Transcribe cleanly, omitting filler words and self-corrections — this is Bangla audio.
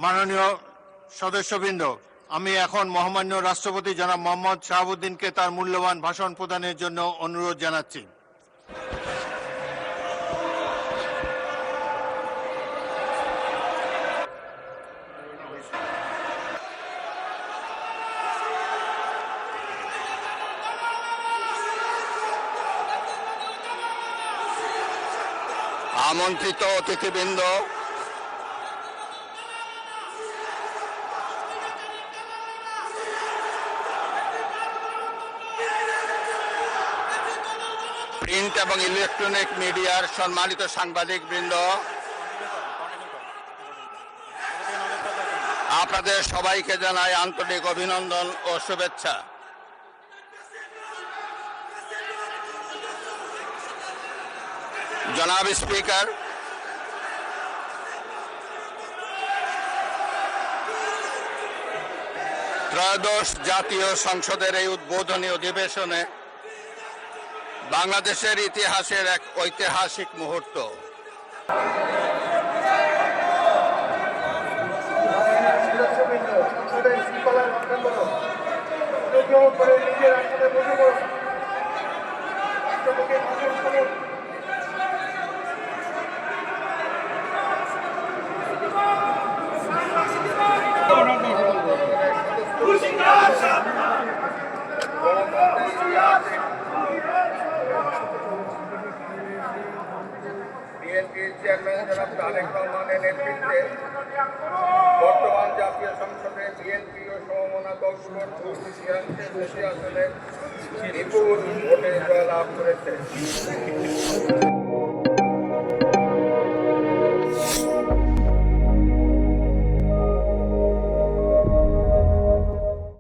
মাননীয় সদস্যবৃন্দ, আমি এখন মহামান্য রাষ্ট্রপতি জনাব মোহাম্মদ শাহাবুদ্দিনকে তার মূল্যবান ভাষণ প্রদানের জন্য অনুরোধ জানাচ্ছি। আমন্ত্রিত অতিথিবৃন্দ, প্রিন্ট এবং ইলেকট্রনিক মিডিয়ার সম্মানিত সাংবাদিকবৃন্দ, আপনাদের সবাইকে জানাই আন্তরিক অভিনন্দন ও শুভেচ্ছা। জনাব স্পিকার, ত্রয়োদশ জাতীয় সংসদের এই উদ্বোধনী অধিবেশনে বাংলাদেশের ইতিহাসের এক ঐতিহাসিক মুহূর্ত। বিএনপির চেয়ারম্যান জনাব তারেক রহমানের নেতৃত্বে বর্তমান জাতীয় সংসদে বিএনপি ও সমমনা দলগুলোর আসনে বিপুল ভোটে জয়লাভ করেছে।